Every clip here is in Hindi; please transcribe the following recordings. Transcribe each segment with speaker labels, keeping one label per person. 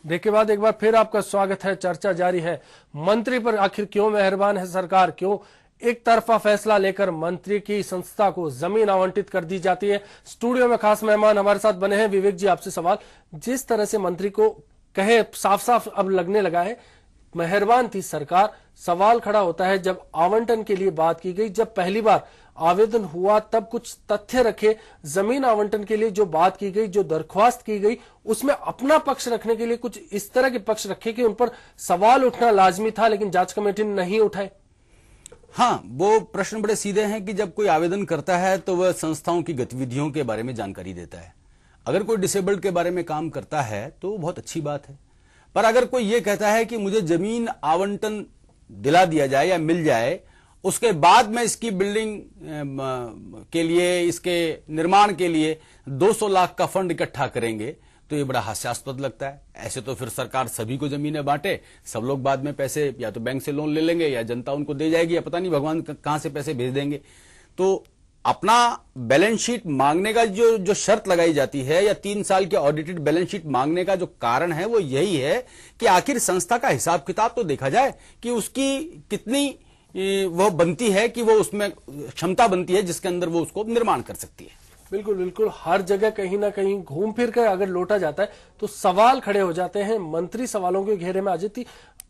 Speaker 1: ब्रेक के बाद एक बार फिर आपका स्वागत है। चर्चा जारी है। मंत्री पर आखिर क्यों मेहरबान है सरकार? क्यों एक तरफा फैसला लेकर मंत्री की संस्था को जमीन आवंटित कर दी जाती है? स्टूडियो में खास मेहमान हमारे साथ बने हैं। विवेक जी, आपसे सवाल, जिस तरह से मंत्री को कहे साफ साफ अब लगने लगा है मेहरबान थी सरकार, सवाल खड़ा होता है जब आवंटन के लिए बात की गई, जब पहली बार आवेदन हुआ तब कुछ तथ्य रखे, जमीन आवंटन के लिए जो बात की गई, जो दरख्वास्त की गई, उसमें अपना पक्ष रखने के लिए कुछ इस तरह के पक्ष रखे कि उन पर सवाल उठना लाजमी था, लेकिन जांच कमेटी ने नहीं उठाए।
Speaker 2: हाँ, वो प्रश्न बड़े सीधे हैं कि जब कोई आवेदन करता है तो वह संस्थाओं की गतिविधियों के बारे में जानकारी देता है। अगर कोई डिसेबल्ड के बारे में काम करता है तो बहुत अच्छी बात है, पर अगर कोई ये कहता है कि मुझे जमीन आवंटन दिला दिया जाए या मिल जाए, उसके बाद में इसकी बिल्डिंग के लिए, इसके निर्माण के लिए 200 लाख का फंड इकट्ठा करेंगे, तो ये बड़ा हास्यास्पद लगता है। ऐसे तो फिर सरकार सभी को जमीनें बांटे, सब लोग बाद में पैसे या तो बैंक से लोन ले लेंगे या जनता उनको दे जाएगी, या पता नहीं भगवान कहां से पैसे भेज देंगे। तो अपना बैलेंस शीट मांगने का जो शर्त लगाई जाती है, या 3 साल के ऑडिटेड बैलेंस शीट मांगने का जो कारण है, वो यही है कि आखिर संस्था का हिसाब किताब तो देखा जाए कि उसकी कितनी वो बनती है, कि वो उसमें क्षमता बनती है जिसके अंदर वो उसको निर्माण कर सकती है।
Speaker 1: बिल्कुल बिल्कुल, हर जगह कहीं ना कहीं घूम फिर कर अगर लौटा जाता है तो सवाल खड़े हो जाते हैं। मंत्री सवालों के घेरे में आ जाती।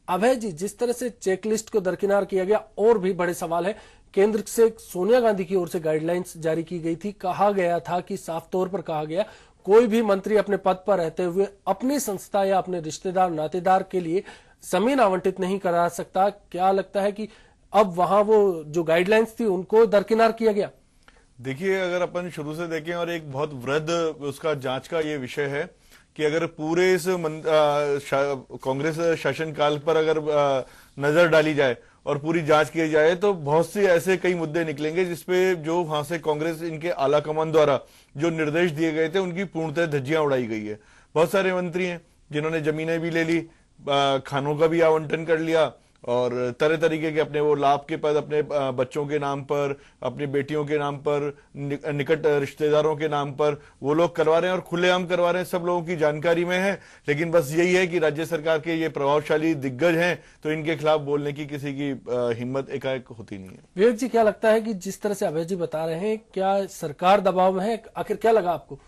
Speaker 1: अभय जी, जिस तरह से चेकलिस्ट को दरकिनार किया गया, और भी बड़े सवाल है। केंद्र से सोनिया गांधी की ओर से गाइडलाइंस जारी की गई थी, कहा गया था कि साफ तौर पर कहा गया कोई भी मंत्री अपने पद पर रहते हुए अपनी संस्था या अपने रिश्तेदार नातेदार के लिए जमीन आवंटित नहीं करा सकता। क्या लगता है कि अब वहां वो जो गाइडलाइंस थी उनको दरकिनार किया गया?
Speaker 3: देखिए, अगर अपन शुरू से देखें, और एक बहुत वृहद उसका जांच का ये विषय है कि अगर पूरे इस कांग्रेस शासनकाल पर अगर नजर डाली जाए और पूरी जांच की जाए, तो बहुत से ऐसे कई मुद्दे निकलेंगे जिसपे जो वहां से कांग्रेस इनके आला कमान द्वारा जो निर्देश दिए गए थे उनकी पूर्णतः धज्जियां उड़ाई गई है। बहुत सारे मंत्री हैं जिन्होंने जमीनें भी ले ली, खानों का भी आवंटन कर लिया, और तरह तरीके के अपने वो लाभ के पद अपने बच्चों के नाम पर, अपनी बेटियों के नाम पर, निकट रिश्तेदारों के नाम पर वो लोग करवा रहे हैं, और खुलेआम करवा रहे हैं, सब लोगों की जानकारी में है। लेकिन बस यही है कि राज्य सरकार के ये प्रभावशाली दिग्गज हैं, तो इनके खिलाफ बोलने की किसी की हिम्मत एकाएक होती नहीं है।
Speaker 1: विवेक जी, क्या लगता है कि जिस तरह से अभय जी बता रहे हैं, क्या सरकार दबाव में है? आखिर क्या लगा आपको?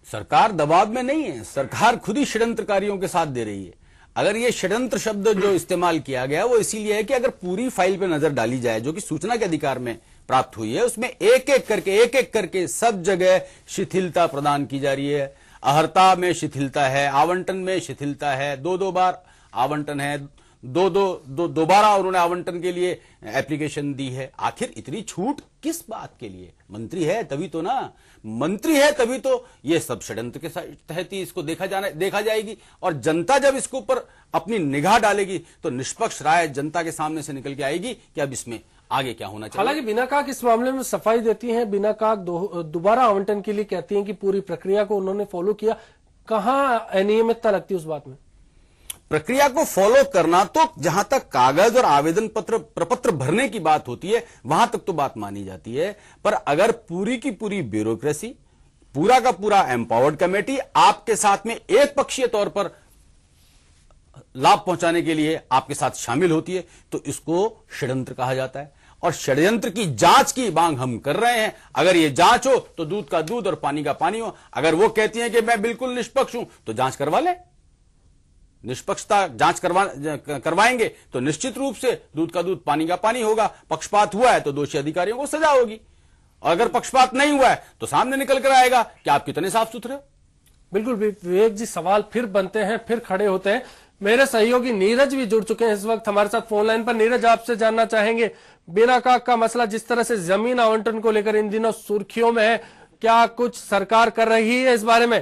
Speaker 2: सरकार दबाव में नहीं है, सरकार खुद ही षड्यंत्रकारियों के साथ दे रही है। अगर ये षड्यंत्र शब्द जो इस्तेमाल किया गया वो इसीलिए है कि अगर पूरी फाइल पे नजर डाली जाए, जो कि सूचना के अधिकार में प्राप्त हुई है, उसमें एक एक करके सब जगह शिथिलता प्रदान की जा रही है। अहर्ता में शिथिलता है, आवंटन में शिथिलता है, 2-2 बार आवंटन है, दोबारा उन्होंने आवंटन के लिए एप्लीकेशन दी है। आखिर इतनी छूट किस बात के लिए? मंत्री है तभी तो ना, मंत्री है तभी तो ये सब षड्यंत्र के तहत ही इसको देखा जाएगी, और जनता जब इसके ऊपर अपनी निगाह डालेगी तो निष्पक्ष राय जनता के सामने से निकल के आएगी कि अब इसमें आगे क्या होना चाहिए।
Speaker 1: हालांकि बिना काक इस मामले में सफाई देती हैं, बिना काक दोबारा आवंटन के लिए कहती हैं कि पूरी प्रक्रिया को उन्होंने फॉलो किया। कहां अनियमितता लगती है उस बात में?
Speaker 2: प्रक्रिया को फॉलो करना तो जहां तक कागज और आवेदन प्रपत्र भरने की बात होती है वहां तक तो बात मानी जाती है, पर अगर पूरी की पूरी ब्यूरोक्रेसी, पूरा का पूरा एम्पावर्ड कमेटी आपके साथ में एक पक्षीय तौर पर लाभ पहुंचाने के लिए आपके साथ शामिल होती है, तो इसको षड्यंत्र कहा जाता है। और षड्यंत्र की जांच की मांग हम कर रहे हैं। अगर ये जांच हो तो दूध का दूध और पानी का पानी हो। अगर वो कहती हैं कि मैं बिल्कुल निष्पक्ष हूं तो जांच करवा ले। निष्पक्षता जांच करवाएंगे तो निश्चित रूप से दूध का दूध पानी का पानी होगा। पक्षपात हुआ है तो दोषी अधिकारियों को सजा होगी, और अगर पक्षपात नहीं हुआ है तो सामने निकल कर आएगा कि आप कितने साफ सुथरे हो।
Speaker 1: बिल्कुल विवेक जी, सवाल फिर बनते हैं, फिर खड़े होते हैं। मेरे सहयोगी नीरज भी जुड़ चुके हैं इस वक्त हमारे साथ फोन लाइन पर। नीरज, आपसे जानना चाहेंगे, बिना काक का मसला जिस तरह से जमीन आवंटन को लेकर इन दिनों सुर्खियों में है, क्या कुछ सरकार कर रही है इस बारे में?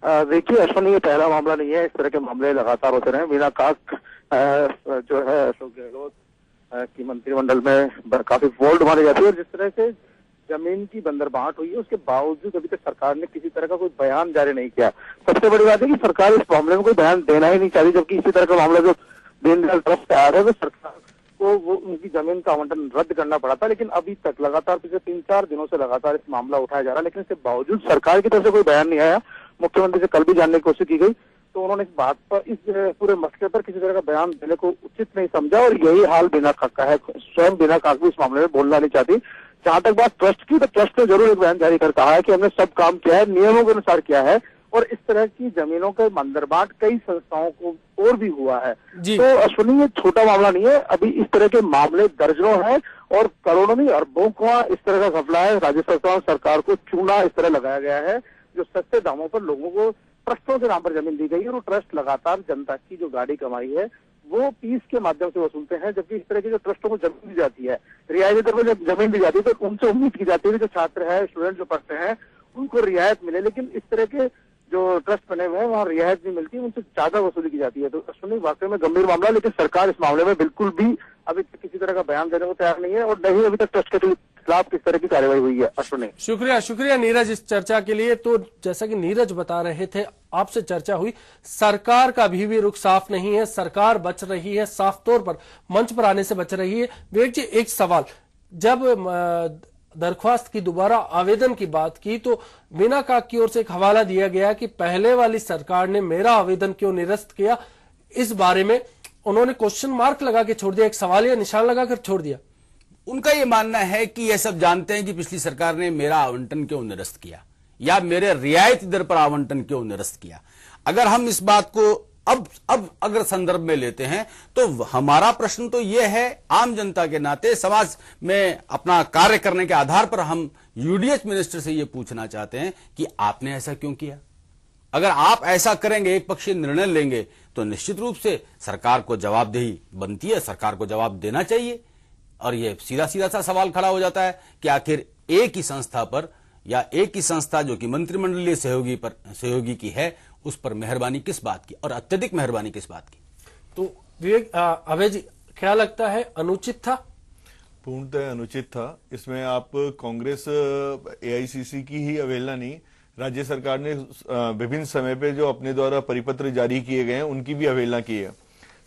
Speaker 4: देखिए अश्विन, ये पहला मामला नहीं है, इस तरह के मामले लगातार होते रहे। बिना काक जो है अशोक गहलोत की मंत्रिमंडल में काफी वोल्ट मानी जाती है, और जिस तरह से जमीन की बंदरबांट हुई है उसके बावजूद अभी तक सरकार ने किसी तरह का कोई बयान जारी नहीं किया। सबसे बड़ी बात है कि सरकार इस मामले में कोई बयान देना ही नहीं चाहती, जबकि इसी तरह का मामला जो दीनदयाल तरफ से आ रहा है तो सरकार को वो उनकी जमीन का आवंटन रद्द करना पड़ा था। लेकिन अभी तक लगातार पिछले 3-4 दिनों से लगातार इस मामला उठाया जा रहा है, लेकिन इसके बावजूद सरकार की तरफ से कोई बयान नहीं आया। मुख्यमंत्री से कल भी जानने की कोशिश की गई तो उन्होंने इस बात पर, इस पूरे मसले पर किसी तरह का बयान देने को उचित नहीं समझा और यही हाल बीना काक का है। स्वयं बीना काक भी इस मामले में बोलना नहीं चाहती। जहां तक बात ट्रस्ट की, तो ट्रस्ट ने जरूर एक बयान जारी कर कहा है कि हमने सब काम किया है, नियमों के अनुसार किया है और इस तरह की जमीनों के मंदरबाट कई संस्थाओं को और भी हुआ है। तो अश्विनी, ये छोटा मामला नहीं है, अभी इस तरह के मामले दर्जनों हैं और करोड़ों नहीं अरबों का इस तरह का घपला है। राज्य सरकार को चूना इस तरह लगाया गया है जो सस्ते दामों पर लोगों को ट्रस्टों के नाम पर जमीन दी गई है और ट्रस्ट लगातार जनता की जो गाड़ी कमाई है वो पीस के माध्यम से वसूलते हैं। जबकि इस तरह की जो ट्रस्टों को जमीन दी जाती है, रियायती दर पर जब जमीन दी जाती है तो उनसे उम्मीद की जाती है कि जो छात्र है, स्टूडेंट जो पढ़ते हैं उनको रियायत मिले, लेकिन इस तरह के जो ट्रस्ट बने हुए हैं वहाँ रियायत नहीं मिलती, उनसे ज्यादा वसूली की जाती है। तो अश्विनी, वाकई में गंभीर मामला, लेकिन सरकार इस मामले में बिल्कुल भी अभी तक किसी तरह का बयान देने को तैयार नहीं है और नहीं अभी तक ट्रस्ट के खिलाफ किस तरह की कार्रवाई हुई है। अश्विनी,
Speaker 1: शुक्रिया नीरज इस चर्चा के लिए। तो जैसा कि नीरज बता रहे थे, आपसे चर्चा हुई, सरकार का भी रुख साफ नहीं है, सरकार बच रही है, साफ तौर पर मंच पर आने से बच रही है। विवेक जी, एक सवाल, जब दरख्वास्त की दोबारा आवेदन की बात की तो बीना काक की ओर से एक हवाला दिया गया कि पहले वाली सरकार ने मेरा आवेदन क्यों निरस्त किया, इस बारे में उन्होंने क्वेश्चन मार्क लगा के छोड़ दिया, एक सवाल या निशान लगाकर छोड़ दिया।
Speaker 2: उनका यह मानना है कि यह सब जानते हैं कि पिछली सरकार ने मेरा आवंटन क्यों निरस्त किया या मेरे रियायती दर पर आवंटन क्यों निरस्त किया। अगर हम इस बात को अब अगर संदर्भ में लेते हैं तो हमारा प्रश्न तो यह है, आम जनता के नाते समाज में अपना कार्य करने के आधार पर हम यूडीएच मिनिस्टर से यह पूछना चाहते हैं कि आपने ऐसा क्यों किया। अगर आप ऐसा करेंगे, एक पक्षीय निर्णय लेंगे, तो निश्चित रूप से सरकार को जवाबदेही बनती है, सरकार को जवाब देना चाहिए। और यह सीधा सीधा सा सवाल खड़ा हो जाता है कि आखिर एक ही संस्था पर या एक ही संस्था जो कि मंत्रिमंडलीय सहयोगी की है, उस पर मेहरबानी किस बात की और अत्यधिक मेहरबानी किस बात की।
Speaker 1: तो विवेक, अभय जी, क्या लगता है, अनुचित था?
Speaker 3: पूर्णतः अनुचित था। इसमें आप कांग्रेस एआईसीसी की ही अवहेलना नहीं, राज्य सरकार ने विभिन्न समय पे जो अपने द्वारा परिपत्र जारी किए गए हैं उनकी भी अवहेलना की है।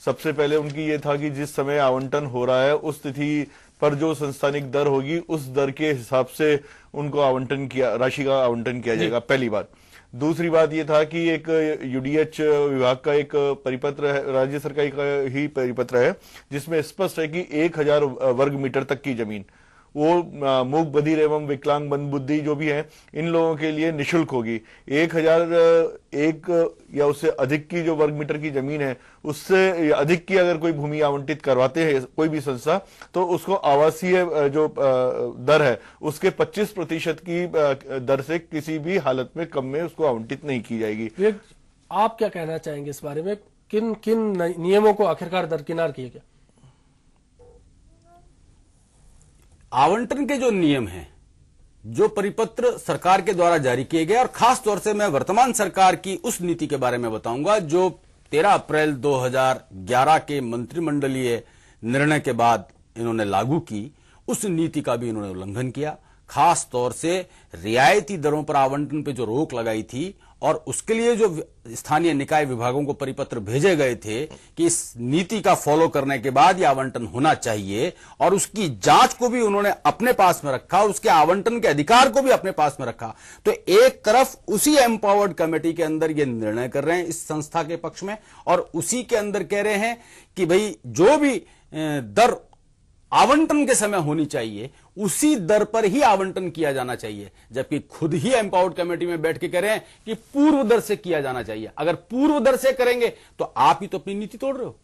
Speaker 3: सबसे पहले उनकी ये था कि जिस समय आवंटन हो रहा है उस तिथि पर जो संस्थानिक दर होगी उस दर के हिसाब से उनको राशि का आवंटन किया जाएगा, पहली बात। दूसरी बात यह था कि एक यूडीएच विभाग का एक परिपत्र है, राज्य सरकार का ही परिपत्र है, जिसमें स्पष्ट है कि 1000 वर्ग मीटर तक की जमीन वो मूक बधिर एवं विकलांग मंदबुद्धि जो भी हैं इन लोगों के लिए निशुल्क होगी। 1001 या उससे अधिक की जो वर्ग मीटर की जमीन है, उससे अधिक की अगर कोई भूमि आवंटित करवाते हैं कोई भी संस्था, तो उसको आवासीय जो दर है उसके 25% की दर से किसी भी हालत में कम में उसको आवंटित नहीं की जाएगी।
Speaker 1: आप क्या कहना चाहेंगे इस बारे में, किन किन नियमों को आखिरकार दरकिनार किया गया?
Speaker 2: आवंटन के जो नियम हैं, जो परिपत्र सरकार के द्वारा जारी किए गए, और खास तौर से मैं वर्तमान सरकार की उस नीति के बारे में बताऊंगा जो 13 अप्रैल 2011 के मंत्रिमंडलीय निर्णय के बाद इन्होंने लागू की, उस नीति का भी इन्होंने उल्लंघन किया। खास तौर से रियायती दरों पर आवंटन पे जो रोक लगाई थी और उसके लिए जो स्थानीय निकाय विभागों को परिपत्र भेजे गए थे कि इस नीति का फॉलो करने के बाद यह आवंटन होना चाहिए, और उसकी जांच को भी उन्होंने अपने पास में रखा और उसके आवंटन के अधिकार को भी अपने पास में रखा। तो एक तरफ उसी एम्पावर्ड कमेटी के अंदर ये निर्णय कर रहे हैं इस संस्था के पक्ष में, और उसी के अंदर कह रहे हैं कि भाई जो भी दर आवंटन के समय होनी चाहिए उसी दर पर ही आवंटन किया जाना चाहिए, जबकि खुद ही एम्पावर्ड कमेटी में बैठ के कह रहे हैं कि पूर्व दर से किया जाना चाहिए। अगर पूर्व दर से करेंगे तो आप ही तो अपनी नीति तोड़ रहे हो।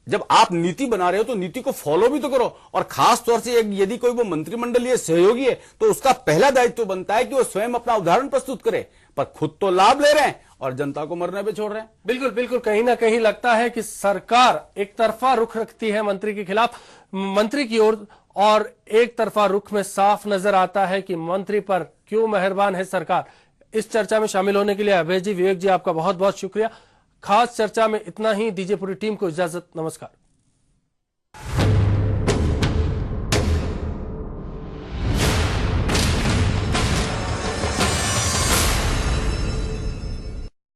Speaker 2: जब आप नीति बना रहे हो तो नीति को फॉलो भी तो करो, और खास तौर से यदि कोई वो मंत्रिमंडलीय सहयोगी है तो उसका पहला दायित्व बनता है कि वो स्वयं अपना उदाहरण प्रस्तुत करे, पर खुद तो लाभ ले रहे हैं और जनता को मरने पे छोड़ रहे हैं।
Speaker 1: बिल्कुल बिल्कुल, कहीं ना कहीं लगता है कि सरकार एक तरफा रुख रखती है मंत्री के खिलाफ, मंत्री की ओर, और एक तरफा रुख में साफ नजर आता है कि मंत्री पर क्यों मेहरबान है सरकार। इस चर्चा में शामिल होने के लिए अभय जी, विवेक जी, आपका बहुत बहुत शुक्रिया। खास चर्चा में इतना ही, दीजिए पूरी टीम को इजाजत, नमस्कार।